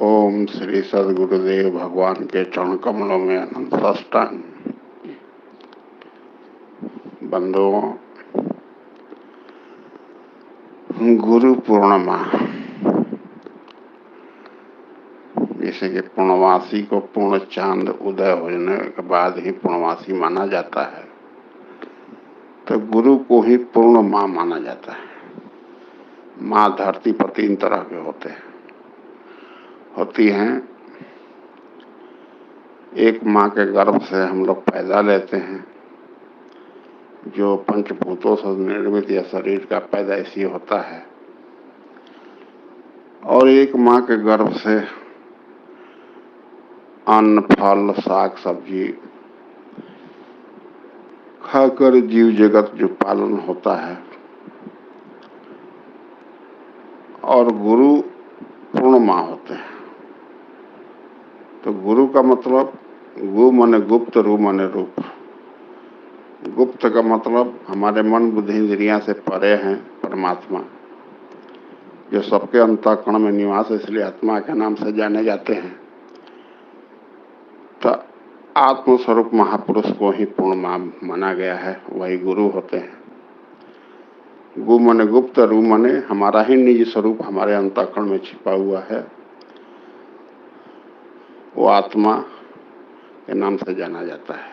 ओम श्री सदगुरुदेव भगवान के चरण कमलों में अनंत साष्टांग। बंधुओं, गुरु पूर्णिमा, जैसे कि पूर्णमासी को पूर्ण चांद उदय होने के बाद ही पूर्णमासी माना जाता है, तो गुरु को ही पूर्ण माँ माना जाता है। माँ धरती पर तीन तरह के होती हैं। एक माँ के गर्भ से हम लोग पैदा लेते हैं, जो पंचभूतों से निर्मित या शरीर का पैदाइशी होता है, और एक माँ के गर्भ से अन्न, फल, साग, सब्जी खाकर जीव जगत जो पालन होता है। और गुरु पूर्ण माँ होते हैं। तो गुरु का मतलब गु माने गुप्त, रू माने रूप। गुप्त का मतलब हमारे मन, बुद्धि, इंद्रियां से परे हैं परमात्मा, जो सबके अंतःकरण में निवास है, इसलिए आत्मा के नाम से जाने जाते हैं। तो आत्मस्वरूप महापुरुष को ही पूर्ण माँ माना गया है, वही गुरु होते हैं। गु माने गुप्त, रू माने हमारा ही निज स्वरूप हमारे अंतःकरण में छिपा हुआ है, वो आत्मा के नाम से जाना जाता है।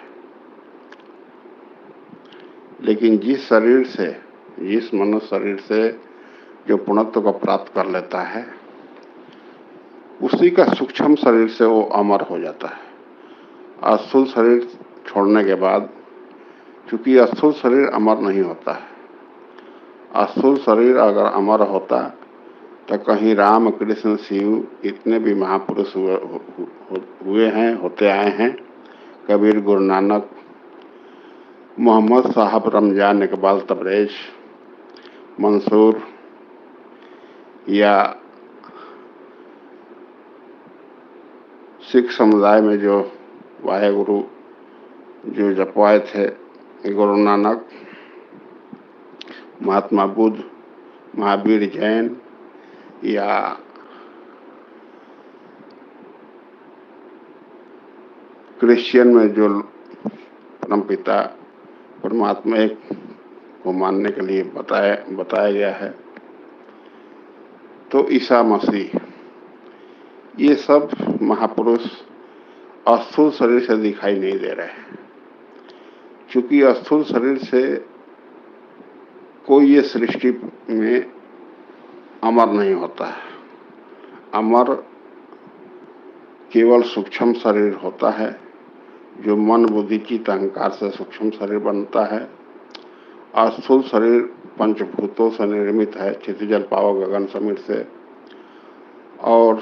लेकिन जिस मनुष्य शरीर से जो पूर्णत्व को प्राप्त कर लेता है, उसी का सूक्ष्म शरीर से वो अमर हो जाता है। स्थूल शरीर छोड़ने के बाद, क्योंकि स्थूल शरीर अमर नहीं होता है। स्थूल शरीर अगर अमर होता तो कहीं राम, कृष्ण, शिव इतने भी महापुरुष हुए हैं, होते आए हैं, कबीर, गुरु नानक, मोहम्मद साहब, रमजान, इकबाल, तबरेज, मंसूर, या सिख समुदाय में जो वाहेगुरु जो जपवाए थे, गुरु नानक, महात्मा बुद्ध, महावीर, जैन, या क्रिश्चियन में जो परमपिता परमात्मा एक को मानने के लिए बताया गया है, तो ईसा मसीह, ये सब महापुरुष स्थूल शरीर से दिखाई नहीं दे रहे हैं। क्योंकि स्थूल शरीर से कोई ये सृष्टि में अमर नहीं होता है। अमर केवल सूक्ष्म शरीर होता है, जो मन, बुद्धि, चित्त, अहंकार से सूक्ष्म शरीर बनता है। स्थूल शरीर पंचभूतों से निर्मित है, क्षितिज, जल, पावक, गगन, समीर से। और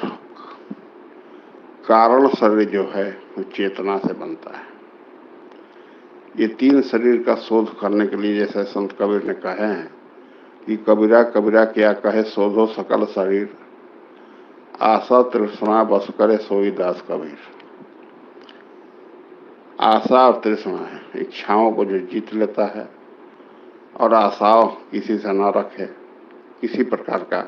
कारण शरीर जो है वो चेतना से बनता है। ये तीन शरीर का शोध करने के लिए, जैसे संत कबीर ने कहे हैं कि कबीरा कबीरा क्या कहे, शोधो सकल शरीर, आशा तृष्णा बस करे सोई दास कबीर। आशा और तृष्णा है, इच्छाओं को जो जीत लेता है और आशाओं किसी से न रखे, किसी प्रकार का,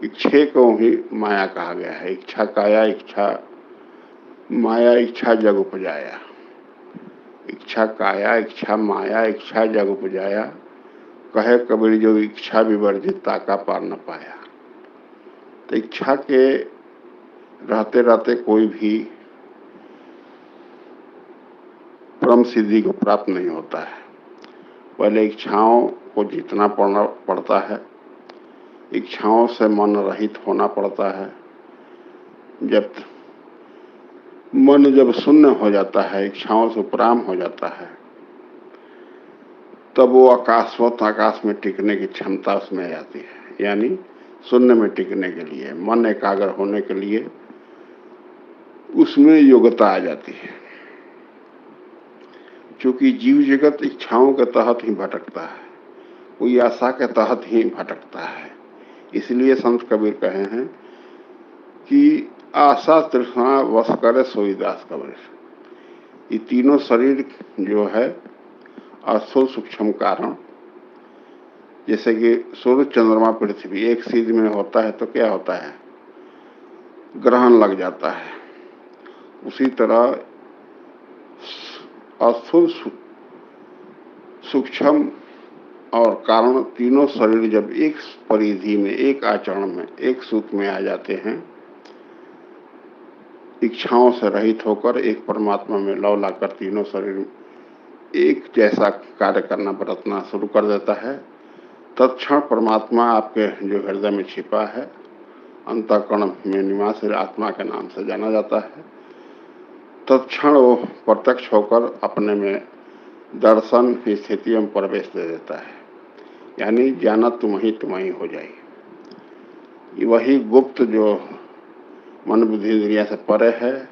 इच्छे को ही माया कहा गया है। इच्छा काया, इच्छा माया, इच्छा जग उपजाया। इच्छा काया, इच्छा माया, इच्छा जग उपजाया, कहे कबीर जो इच्छा विवर्जित ताका पार न पाया। तो इच्छा के रहते रहते कोई भी परम सिद्धि को प्राप्त नहीं होता है। पहले इच्छाओं को जीतना पड़ता है, इच्छाओं से मन रहित होना पड़ता है। मन जब शून्य हो जाता है, इच्छाओं से उपराम हो जाता है, तब वो आकाश में टिकने की क्षमता उसमें आती है। यानी शून्य में टिकने के लिए, मन एकाग्र होने के लिए उसमें योग्यता आ जाती है। क्योंकि जीव जगत इच्छाओं के तहत ही भटकता है, कोई आशा के तहत ही भटकता है। इसलिए संत कबीर कहे हैं कि आशा तृष्णा वश करे सोई दास कबीर। ये तीनों शरीर जो है स्थूल सूक्ष्म कारण, जैसे कि सूर्य, चंद्रमा, पृथ्वी एक सीध में होता है तो क्या होता है, ग्रहण लग जाता है। उसी तरह स्थूल, सूक्ष्म और कारण तीनों शरीर जब एक परिधि में, एक आचरण में, एक सूत्र में आ जाते हैं, इच्छाओं से रहित होकर एक परमात्मा में लौ लाकर तीनों शरीर एक जैसा कार्य करना, बरतना शुरू कर देता है, तत्क्षण परमात्मा आपके जो हृदय में छिपा है, अंतःकरण में निवास आत्मा के नाम से जाना जाता है, तत्क्षण वो प्रत्यक्ष होकर अपने में दर्शन की स्थिति में प्रवेश दे देता है। यानी जाना तुम ही हो जाएगी। वही गुप्त जो मन बुद्धि इंद्रिया से परे है,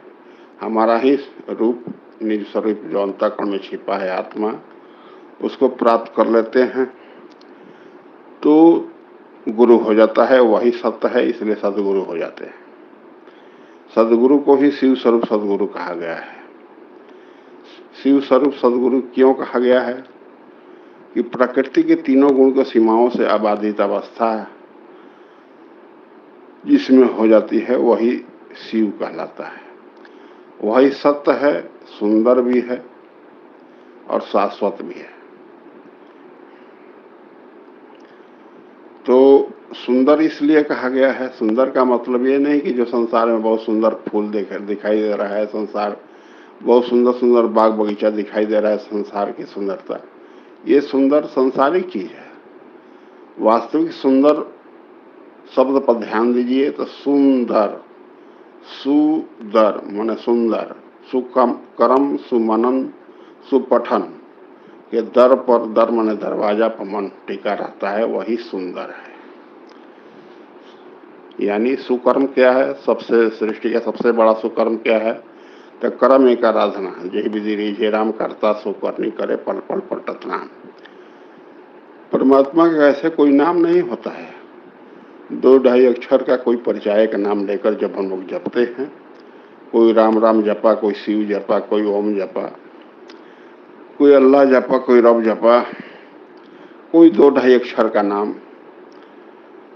हमारा ही रूप, निज स्वरूप जो अंतःकरण में छिपा है आत्मा, उसको प्राप्त कर लेते हैं तो गुरु हो जाता है। वही सत्य है, इसलिए सदगुरु हो जाते हैं। सदगुरु को ही शिव स्वरूप सदगुरु कहा गया है। शिव स्वरूप सदगुरु क्यों कहा गया है कि प्रकृति के तीनों गुण को सीमाओं से अबाधित अवस्था जिसमें हो जाती है वही शिव कहलाता है। वही सत्य है, सुंदर भी है और शाश्वत भी है। तो सुंदर इसलिए कहा गया है, सुंदर का मतलब ये नहीं कि जो संसार में बहुत सुंदर फूल दिखाई दे रहा है, संसार बहुत सुंदर सुंदर बाग बगीचा दिखाई दे रहा है, संसार की सुंदरता, ये सुंदर संसारिक चीज है। वास्तविक सुंदर शब्द पर ध्यान दीजिए तो सुंदर, सुदर माने सुंदर, सुकर्म, सुमनन, सुपठन के दर पर, दर माने दरवाजा पर मन टिका रहता है, वही सुंदर है। यानी सुकर्म क्या है, सबसे सृष्टि का सबसे बड़ा सुकर्म क्या है, तो कर्म एक आराधना, जय विधि रीझे राम करता सो करनी करे पल पल पलटत नाम। परमात्मा का ऐसे कोई नाम नहीं होता है। 2-2.5 अक्षर का कोई परिचय का नाम लेकर जब हम लोग जपते हैं, कोई राम राम जपा, कोई शिव जपा, कोई ओम जपा, कोई अल्लाह जपा, कोई रब जपा, कोई 2-2.5 अक्षर का नाम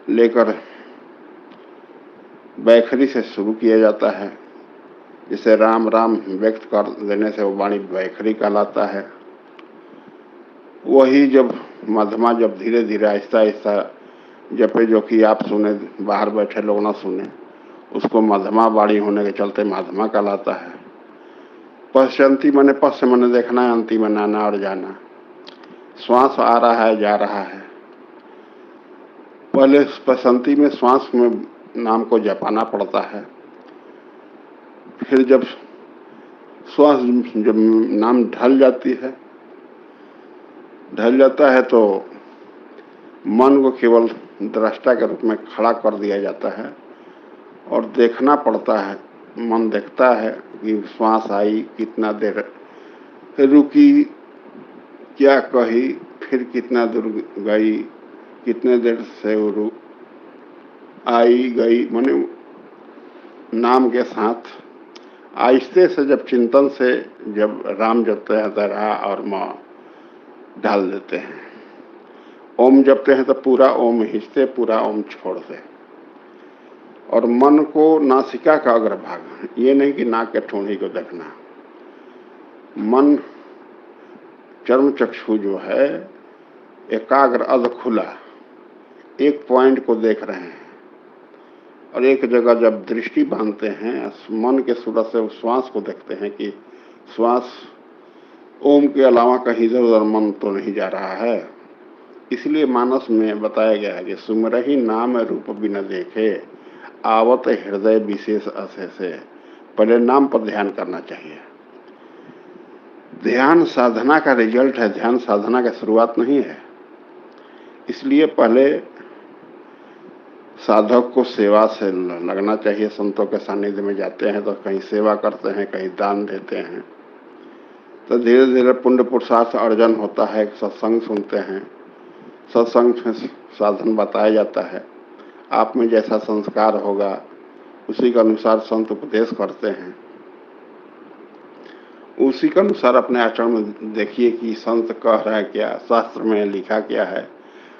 लेकर बैखरी से शुरू किया जाता है। जिसे राम राम व्यक्त कर देने से वो वाणी बैखरी कहलाता है। वही जब मध्यमा, जब धीरे धीरे आहिस्ता आहिस्ता जपे, जो कि आप सुने, बाहर बैठे लोग ना सुने, उसको मध्यमा वाणी होने के चलते मध्यमा कहलाता है। पश्चंती मने पश्च मने देखना है, अंति में आना और जाना, श्वास आ रहा है जा रहा है। पहले पश्चंती में श्वास में नाम को जपाना पड़ता है, फिर जब श्वास, जब नाम ढल जाता है तो मन को केवल दृष्टा के रूप में खड़ा कर दिया जाता है और देखना पड़ता है। मन देखता है कि श्वास आई, कितना देर रुकी, क्या कही, फिर कितना दूर गई, कितने देर से वो आई गई, माने नाम के साथ आहिस्ते से जब चिंतन से जब राम जपते हैं तो रा और माँ डाल देते हैं। ओम जपते हैं तो पूरा ओम खींचते, पूरा ओम छोड़ते, और मन को नासिका का अग्रभाग, ये नहीं कि नाक के ठोड़ी को देखना, मन चर्म चक्षु जो है एकाग्र अध खुला एक पॉइंट को देख रहे हैं, और एक जगह जब दृष्टि बांधते हैं मन के सूरत से श्वास को देखते हैं कि श्वास ओम के अलावा कहीं इधर उधर मन तो नहीं जा रहा है। इसलिए मानस में बताया गया है कि सुमरहि नाम रूप बिना देखे आवत हृदय विशेष असे से। पहले नाम पर ध्यान करना चाहिए। ध्यान साधना का रिजल्ट है, ध्यान साधना का शुरुआत नहीं है। इसलिए पहले साधक को सेवा से लगना चाहिए। संतों के सानिध्य में जाते हैं तो कहीं सेवा करते हैं, कहीं दान देते हैं, तो धीरे धीरे पुण्य पुरुषार्थ अर्जन होता है। सत्संग सुनते हैं, सत्संग में साधन बताया जाता है। आप में जैसा संस्कार होगा उसी के अनुसार संत उपदेश करते हैं, उसी के अनुसार अपने आचरण में देखिए कि संत कह रहा है क्या, शास्त्र में लिखा क्या है,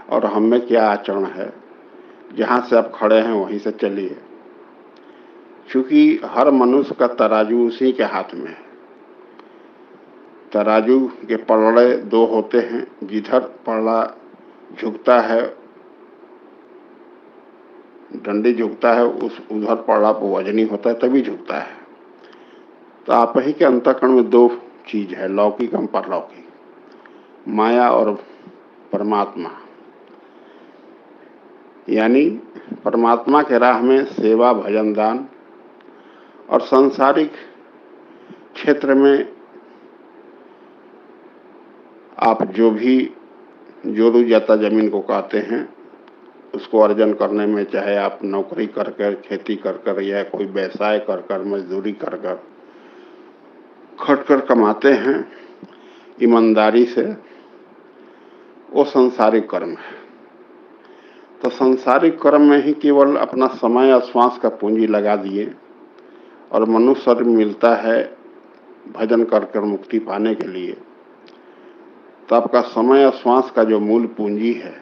और हम में क्या आचरण है। जहां से आप खड़े हैं वहीं से चलिए, क्योंकि हर मनुष्य का तराजू उसी के हाथ में है। तराजू के पलड़े दो होते हैं, जिधर पलड़ा झुकता है, डंडी झुकता है, उस उधर पलड़ा वजनी होता है, तभी झुकता है। तो आप ही के अंतःकरण में दो चीज है, लौकिक और परलौकिक, माया और परमात्मा। यानी परमात्मा के राह में सेवा, भजन, दान, और सांसारिक क्षेत्र में आप जो भी जोरू जाता जमीन को कहते हैं, उसको अर्जन करने में, चाहे आप नौकरी कर कर, खेती कर कर, या कोई व्यवसाय कर कर, मजदूरी कर कर, खट कर कमाते हैं ईमानदारी से, वो सांसारिक कर्म है। तो सांसारिक कर्म में ही केवल अपना समय और श्वास का पूंजी लगा दिए और मनुष्य शरीर मिलता है भजन कर कर मुक्ति पाने के लिए, तो आपका समय और श्वास का जो मूल पूंजी है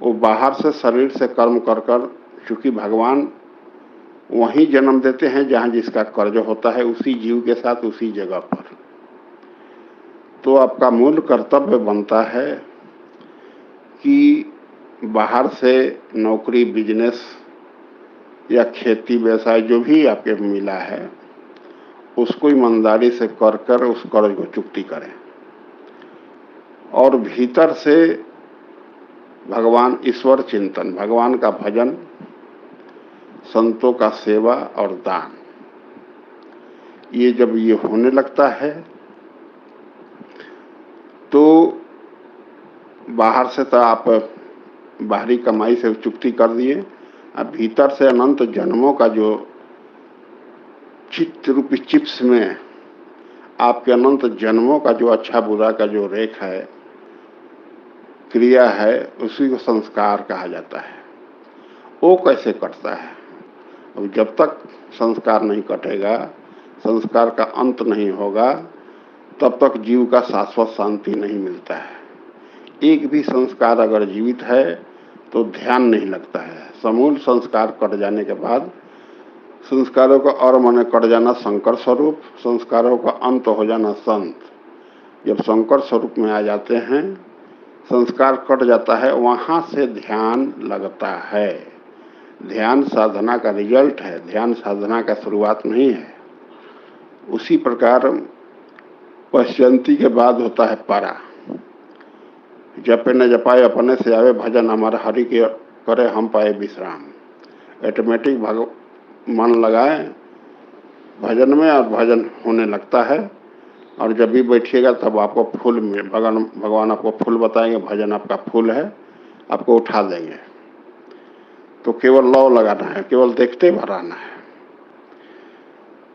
वो बाहर से शरीर से कर्म कर कर, चूंकि भगवान वहीं जन्म देते हैं जहां जिसका कर्ज होता है, उसी जीव के साथ उसी जगह पर। तो आपका मूल कर्तव्य बनता है कि बाहर से नौकरी, बिजनेस या खेती, व्यवसाय जो भी आपके मिला है, उसको ईमानदारी से कर कर उस कर्ज को चुकती करें, और भीतर से भगवान, ईश्वर चिंतन, भगवान का भजन, संतों का सेवा और दान, ये जब ये होने लगता है तो बाहर से तो आप बाहरी कमाई से चुकती कर दिए, अब भीतर से अनंत जन्मों का जो चित्त रूपी चिप्स में आपके अनंत जन्मों का जो अच्छा बुरा का जो रेख है, क्रिया है, उसी को संस्कार कहा जाता है। वो कैसे कटता है? अब जब तक संस्कार नहीं कटेगा, संस्कार का अंत नहीं होगा, तब तक जीव का शाश्वत शांति नहीं मिलता है। एक भी संस्कार अगर जीवित है तो ध्यान नहीं लगता है। समूल संस्कार कट जाने के बाद, संस्कारों का और मन कट जाना शंकर स्वरूप, संस्कारों का अंत हो जाना संत। जब शंकर स्वरूप में आ जाते हैं, संस्कार कट जाता है, वहां से ध्यान लगता है। ध्यान साधना का रिजल्ट है, ध्यान साधना का शुरुआत नहीं है। उसी प्रकार पश्यंती के बाद होता है परा। जपे न जपाए अपने से आवे भजन, हमारे हरि के करे हम पाए विश्राम। ऑटोमेटिक मन लगाए भजन में और भजन होने लगता है, और जब भी बैठिएगा तब आपको फूल में भगवान आपको फूल बताएंगे, भजन आपका फूल है, आपको उठा देंगे। तो केवल लौ लगाना है, केवल देखते भर आना है।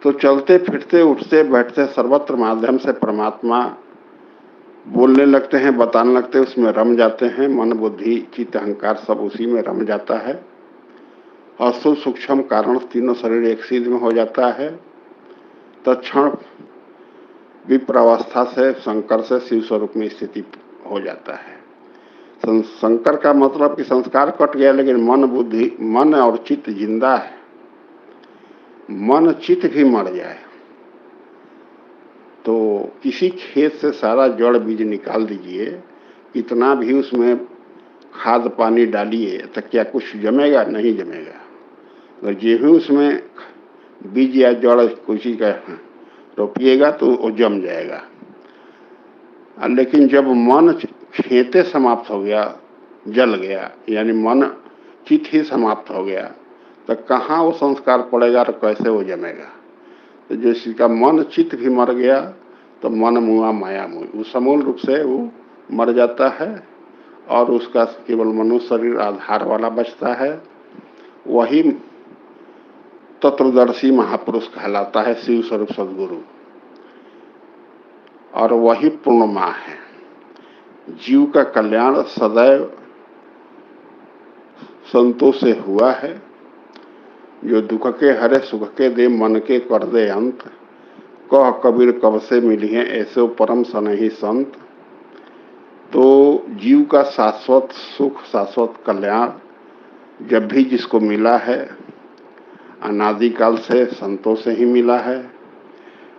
तो चलते फिरते उठते बैठते सर्वत्र माध्यम से परमात्मा बोलने लगते हैं, बताने लगते हैं, उसमें रम जाते हैं। मन, बुद्धि, चित्त, अहंकार सब उसी में रम जाता है। और सूक्ष्म कारण तीनों शरीर एक सीध में हो जाता है। तत्क्षण विप्रावस्था से शंकर से शिव स्वरूप में स्थिति हो जाता है। शंकर का मतलब कि संस्कार कट गया, लेकिन मन, बुद्धि, मन और चित्त जिंदा है। मन चित्त भी मर जाए तो किसी खेत से सारा जड़ बीज निकाल दीजिए, कितना भी उसमें खाद पानी डालिए, तो क्या कुछ जमेगा? नहीं जमेगा। तो जो भी उसमें बीज या जड़ कुछ का रोपिएगा तो वो जम जाएगा। लेकिन जब मन खेते समाप्त हो गया, जल गया, यानी मन चित्त ही समाप्त हो गया, तो कहाँ वो संस्कार पड़ेगा और कैसे वो जमेगा? तो जैसे का मन चित्त भी मर गया तो मन मुआ माया मुई, वो समूल रूप से वो मर जाता है, और उसका केवल मनुष्य शरीर आधार वाला बचता है। वही तत्वदर्शी महापुरुष कहलाता है, शिव स्वरूप सदगुरु, और वही पूर्णमा है। जीव का कल्याण सदैव संतों से हुआ है। जो दुख के हरे सुख के दे, मन के कर दे अंत, कह कबीर कब से मिली है ऐसे परम सनहि संत। तो जीव का शाश्वत सुख, शाश्वत कल्याण जब भी जिसको मिला है, अनादिकाल से संतों से ही मिला है।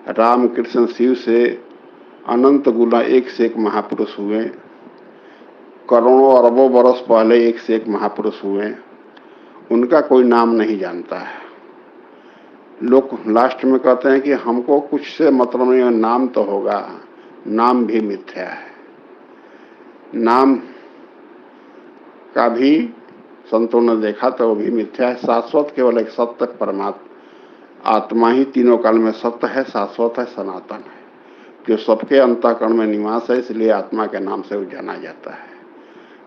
राम कृष्ण शिव से अनंत गुना एक से एक महापुरुष हुए, करोड़ों अरबों बरस पहले एक से एक महापुरुष हुए, उनका कोई नाम नहीं जानता है। लोग लास्ट में कहते हैं कि हमको कुछ से मतलब नहीं, नाम तो होगा, नाम भी मिथ्या है। नाम का भी संतों ने देखा तो वो भी मिथ्या है। शाश्वत केवल एक सत्य परमात्मा आत्मा ही तीनों काल में सत्य है, शाश्वत है, सनातन है, जो सबके अंतःकरण में निवास है, इसलिए आत्मा के नाम से वो जाना जाता है।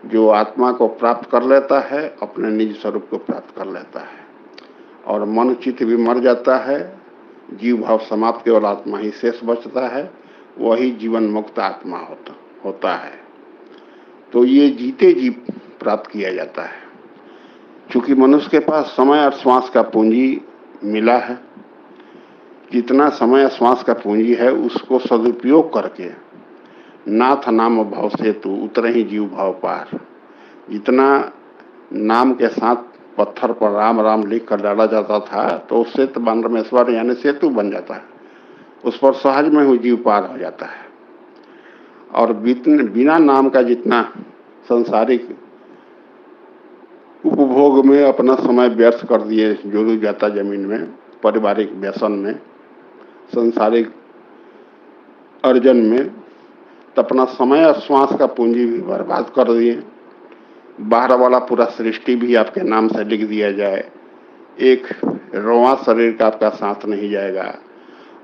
जो आत्मा को प्राप्त कर लेता है अपने निज स्वरूप को प्राप्त कर लेता है, और मन चित्त भी मर जाता है, जीव भाव समाप्त, केवल आत्मा ही शेष बचता है, वही जीवन मुक्त आत्मा होता है। तो ये जीते जी प्राप्त किया जाता है। चूंकि मनुष्य के पास समय और श्वास का पूंजी मिला है, जितना समय और श्वास का पूंजी है उसको सदुपयोग करके नाथ नाम भाव से तू उतरे ही जीव भाव पार। जितना नाम के साथ पत्थर पर राम राम लिख कर डाला जाता था तो उससे तो बांद्रमेश्वर यानी सेतु बन जाता है, उस पर सहज में ही जीव पार हो जाता है। और बिना नाम का जितना संसारिक उपभोग में अपना समय व्यर्थ कर दिए, जो जाता जमीन में, पारिवारिक व्यसन में, संसारिक अर्जन में, तो अपना समय और श्वास का पूंजी भी बर्बाद कर दिए। बाहर वाला पूरा सृष्टि भी आपके नाम से लिख दिया जाए, एक रोवां शरीर का आपका साथ नहीं जाएगा,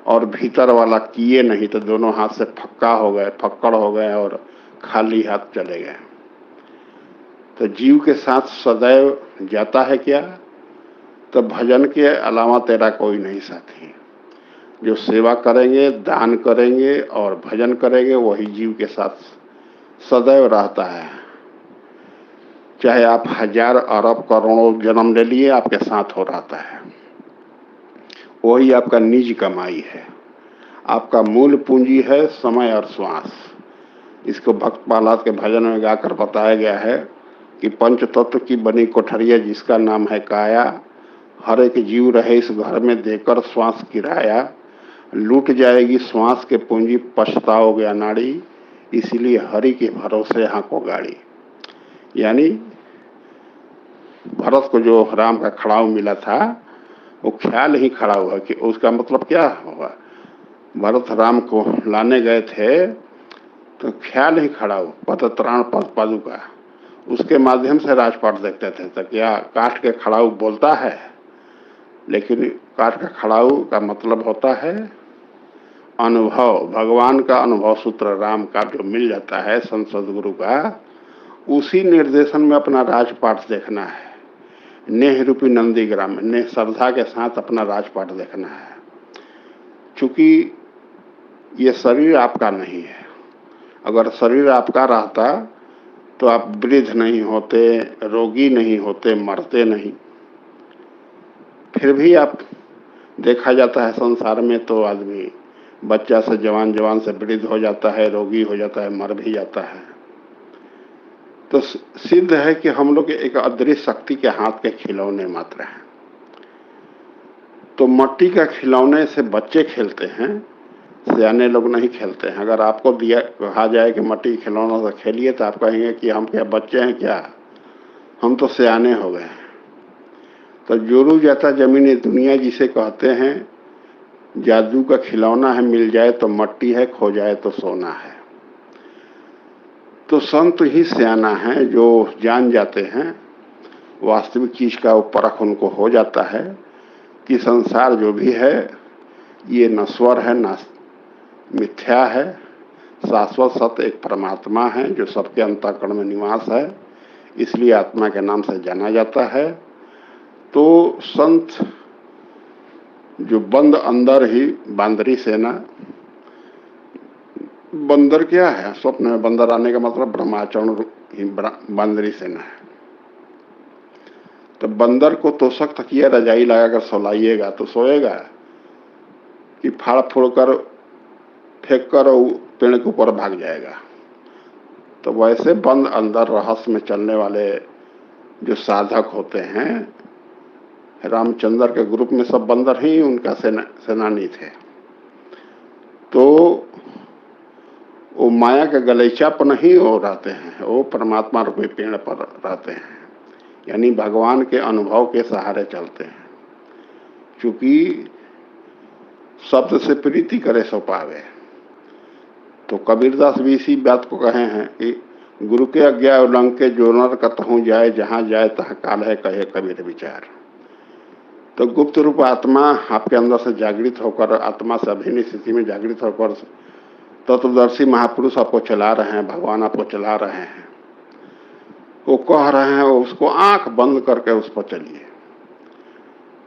और भीतर वाला किए नहीं तो दोनों हाथ से फक्कड़ हो गए और खाली हाथ चले गए। तो जीव के साथ सदैव जाता है क्या? तो भजन के अलावा तेरा कोई नहीं साथी। जो सेवा करेंगे, दान करेंगे और भजन करेंगे, वही जीव के साथ सदैव रहता है। चाहे आप हजार अरब करोड़ों जन्म ले लिए, आपके साथ हो रहता है। वही आपका निज कमाई है, आपका मूल पूंजी है समय और श्वास। इसको भक्त प्रहलाद के भजन में गाकर बताया गया है कि पंच तत्व की बनी कोठरिया जिसका नाम है काया, हर एक जीव रहे इस घर में देकर श्वास किराया, लूट जाएगी श्वास के पूंजी पछताओगे अनाड़ी, इसीलिए हरि के भरोसे हाको गाड़ी। यानी भरत को जो राम का खड़ाऊ मिला था वो ख्याल ही खड़ा हुआ कि उसका मतलब क्या होगा। भरत राम को लाने गए थे तो ख्याल ही खड़ा हुआ, पतत्राण पद पादुका, उसके माध्यम से राजपाट देखते थे। तो क्या काठ के खड़ाऊ बोलता है, लेकिन काठ का खड़ाऊ का मतलब होता है अनुभव। भगवान का अनुभव सूत्र राम का जो मिल जाता है संत सदगुरु का, उसी निर्देशन में अपना राजपाट देखना है। नेह रूपी नंदीग्राम में नेह श्रद्धा के साथ अपना राजपाट देखना है। चूंकि ये शरीर आपका नहीं है, अगर शरीर आपका रहता तो आप वृद्ध नहीं होते, रोगी नहीं होते, मरते नहीं। फिर भी आप देखा जाता है संसार में तो आदमी बच्चा से जवान, जवान से वृद्ध हो जाता है, रोगी हो जाता है, मर भी जाता है। तो सिद्ध है कि हम लोग एक अदृश्य शक्ति के हाथ के खिलौने मात्र हैं। तो मट्टी का खिलौने से बच्चे खेलते हैं, सियाने लोग नहीं खेलते हैं। अगर आपको कहा जाए कि मट्टी खिलौनों से खेलिए तो आप कहेंगे कि हम क्या बच्चे हैं क्या, हम तो सियाने हो गए। तो जोरू जाता जमीन दुनिया जिसे कहते हैं, जादू का खिलौना है, मिल जाए तो मट्टी है, खो जाए तो सोना है। तो संत ही सियाना है जो जान जाते हैं वास्तविक चीज का, वो परख उनको हो जाता है कि संसार जो भी है ये नश्वर है, मिथ्या है, शाश्वत सत्य एक परमात्मा है जो सबके अंतःकरण में निवास है, इसलिए आत्मा के नाम से जाना जाता है। तो संत जो बंद अंदर ही बांदरी सेना, बंदर क्या है, स्वप्न में बंदर आने का मतलब ब्रह्माचरण ही बांदरी सेना है। तो बंदर को तोशक तकिया रजाई लगाकर सोलाइएगा तो सोएगा कि फाड़ फूड़ कर फेंक कर पेड़ के ऊपर भाग जाएगा। तो वैसे बंद अंदर रहस्य में चलने वाले जो साधक होते हैं, रामचंद्र के ग्रुप में सब बंदर ही उनका सेनानी थे। तो वो माया के गलीचा पर नहीं वो रहते हैं, वो परमात्मा रूपी पेड़ पर रहते हैं, यानी भगवान के अनुभव के सहारे चलते हैं। क्योंकि शब्द से प्रीति करे सो पावे, तो कबीरदास भी इसी बात को कहे हैं कि गुरु के आज्ञा उल्लंघ के जो नर कतहूं जाए, जहां जाए तहाँ काल है कहे कबीर विचार। तो गुप्त रूप आत्मा आपके अंदर से जागृत होकर, आत्मा से अभिन्न स्थिति में जागृत होकर तत्वदर्शी महापुरुष आपको चला रहे हैं, भगवान आपको चला रहे हैं, वो कह रहे हैं, उसको आंख बंद करके उस पर चलिए।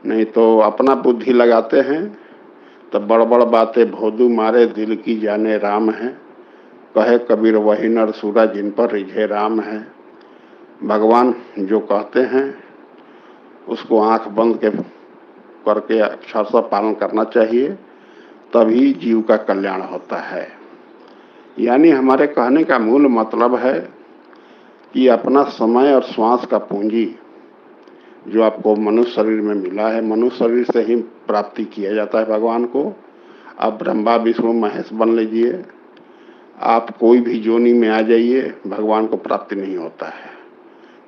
नहीं तो अपना बुद्धि लगाते हैं तो बड़ बड़ बातें भोदू मारे दिल की जाने राम है, कहे कबीर वही नर सूरा जिन पर रिझे राम है। भगवान जो कहते हैं उसको आंख बंद करके अक्षरशः पालन करना चाहिए, तभी जीव का कल्याण होता है। यानी हमारे कहने का मूल मतलब है कि अपना समय और श्वास का पूंजी जो आपको मनुष्य शरीर में मिला है, मनुष्य शरीर से ही प्राप्ति किया जाता है भगवान को। आप ब्रह्मा विष्णु महेश बन लीजिए, आप कोई भी जोनी में आ जाइए, भगवान को प्राप्ति नहीं होता है।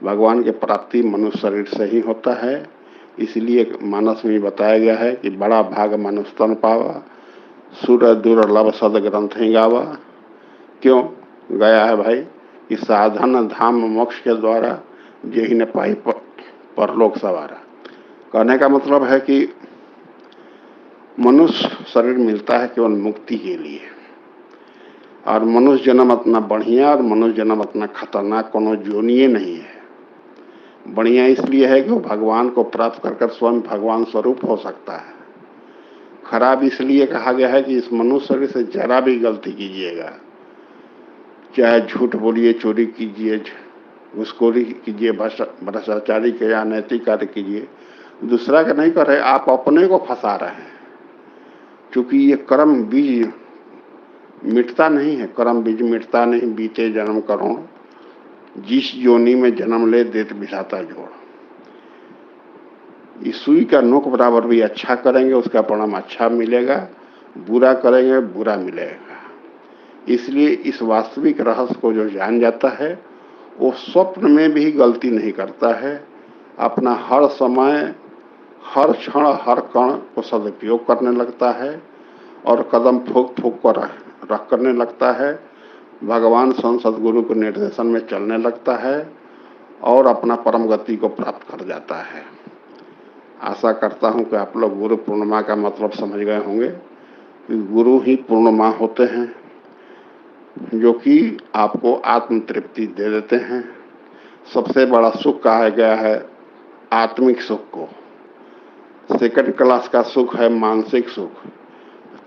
भगवान की प्राप्ति मनुष्य शरीर से ही होता है। इसलिए मानस में बताया गया है कि बड़ा भाग मनुष्य तन पावा, सुर दुर्लभ सद ग्रंथ ही गावा। क्यों गया है भाई? कि साधन धाम मोक्ष के द्वारा यही न पाई परलोक सवारा। कहने का मतलब है कि मनुष्य शरीर मिलता है केवल मुक्ति के लिए, और मनुष्य जन्म इतना बढ़िया और मनुष्य जन्म इतना खतरनाक कोनो जोनिए नहीं है। बढ़िया इसलिए है कि वो भगवान को प्राप्त कर स्वयं भगवान स्वरूप हो सकता है। खराब इसलिए कहा गया है कि इस मनुष्य शरीर से जरा भी गलती कीजिएगा, चाहे झूठ बोलिए, चोरी कीजिए, घुसखोरी कीजिए, भ्रष्टाचारी के या नैतिक कार्य कीजिए, दूसरा का नहीं कर रहे, आप अपने को फंसा रहे हैं। क्योंकि ये कर्म बीज मिटता नहीं है, कर्म बीज मिटता नहीं, बीते जन्म करोड़, जिस योनि में जन्म ले देत विधाता जोड़। इस सुई का नोक बराबर भी अच्छा करेंगे उसका परिणाम अच्छा मिलेगा, बुरा करेंगे बुरा मिलेगा। इसलिए इस वास्तविक रहस्य को जो जान जाता है वो स्वप्न में भी गलती नहीं करता है, अपना हर समय हर क्षण हर कण को सदुपयोग करने लगता है और कदम फूक फूक कर रख करने लगता है, भगवान संत सदगुरु के निर्देशन में चलने लगता है और अपना परम गति को प्राप्त कर जाता है। आशा करता हूं कि आप लोग गुरु पूर्णिमा का मतलब समझ गए होंगे कि गुरु ही पूर्णिमा होते हैं, जो कि आपको आत्म तृप्ति दे देते हैं। सबसे बड़ा सुख कहा गया है आत्मिक सुख को। सेकंड क्लास का सुख है मानसिक सुख,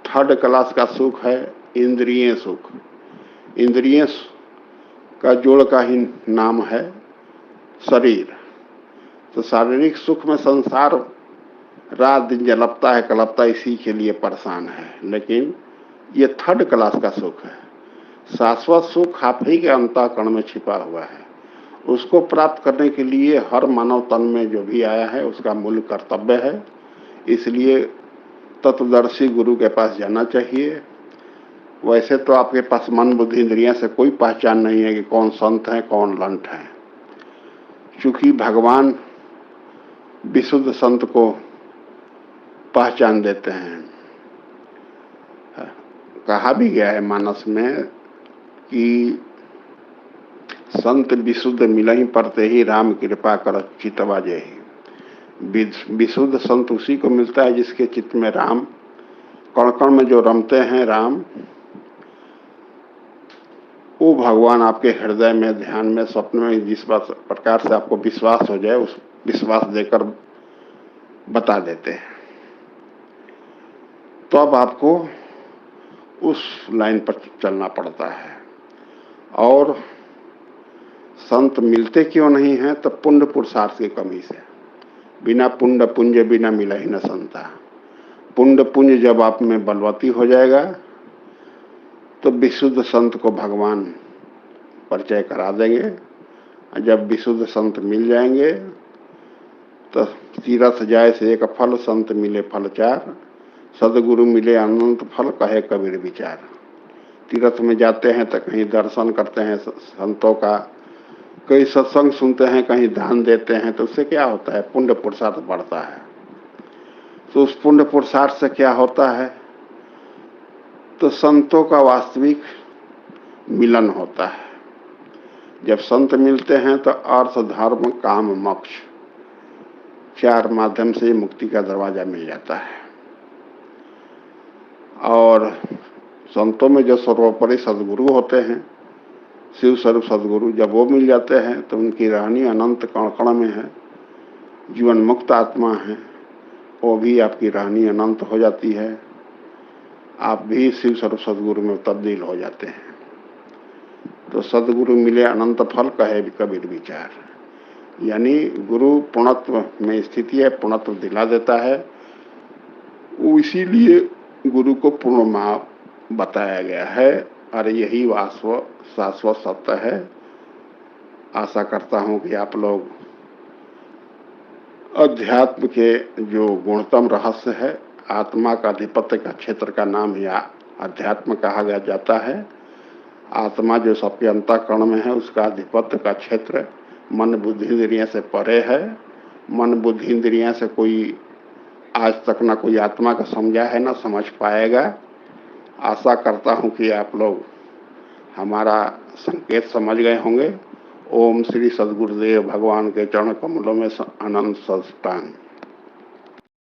थर्ड क्लास का सुख है इंद्रिय सुख। इंद्रिय का जोड़ का ही नाम है शरीर। तो शारीरिक सुख में संसार रात दिन जलपता है, कलपता, इसी के लिए परेशान है। लेकिन ये थर्ड क्लास का सुख है। शाश्वत सुख आप ही के अंतःकरण में छिपा हुआ है। उसको प्राप्त करने के लिए हर मानव तन में जो भी आया है उसका मूल कर्तव्य है। इसलिए तत्वदर्शी गुरु के पास जाना चाहिए। वैसे तो आपके पास मन बुद्धि इंद्रियां से कोई पहचान नहीं है कि कौन संत है कौन लंठ है, क्योंकि भगवान विशुद्ध संत को पहचान देते हैं। कहा भी गया है मानस में कि संत विशुद्ध मिलहि परते ही राम कृपा कर चितवा जय। विशुद्ध संत उसी को मिलता है जिसके चित्त में राम कण कण में जो रमते हैं राम, वो भगवान आपके हृदय में, ध्यान में, स्वप्न में जिस प्रकार से आपको विश्वास हो जाए उस विश्वास देकर बता देते हैं। तो अब आपको उस लाइन पर चलना पड़ता है। और संत मिलते क्यों नहीं हैं? तो पुण्य पुरुषार्थ की कमी से। बिना पुण्य पुंज बिना मिला ही न संता। पुण्य पुंज जब आप में बलवती हो जाएगा तो विशुद्ध संत को भगवान परिचय करा देंगे। जब विशुद्ध संत मिल जाएंगे तो तीरथ जाए से एक फल, संत मिले फल चार, सदगुरु मिले अनंत फल, कहे कबीर विचार। तीर्थ में जाते हैं तो कहीं दर्शन करते हैं संतों का, कहीं सत्संग सुनते हैं, कहीं दान देते हैं, तो उससे क्या होता है? पुण्य पुरुषार्थ बढ़ता है। तो उस पुण्य पुरुषार्थ से क्या होता है? तो संतों का वास्तविक मिलन होता है। जब संत मिलते हैं तो अर्थ, धर्म, काम, मोक्ष, चार माध्यम से मुक्ति का दरवाजा मिल जाता है। और संतों में जो सर्वोपरि सदगुरु होते हैं, शिव स्वरूप सदगुरु, जब वो मिल जाते हैं तो उनकी रहनी अनंत कण कण में है। जीवन मुक्त आत्मा है, वो भी आपकी रहनी अनंत हो जाती है। आप भी शिव स्वरूप सदगुरु में तब्दील हो जाते हैं। तो सदगुरु मिले अनंत फल, कहे कबीर विचार। यानी गुरु पूर्णत्व में स्थिति है, पूर्णत्व दिला देता है। इसीलिए गुरु को पूर्ण बताया गया है और यही शाश्वत सत्य है। आशा करता हूं कि आप लोग अध्यात्म के जो गुणतम रहस्य है, आत्मा का अधिपत्य का क्षेत्र का नाम ही अध्यात्म कहा जाता है। आत्मा जो सबके अंतःकरण में है, उसका अधिपत्य का क्षेत्र मन बुद्धि इंद्रियों से परे है। मन बुद्धि इंद्रियों से कोई आज तक ना कोई आत्मा का समझा है, ना समझ पाएगा। आशा करता हूं कि आप लोग हमारा संकेत समझ गए होंगे। ओम श्री सद्गुरुदेव भगवान के चरण कमलों में अनंत साष्टांग।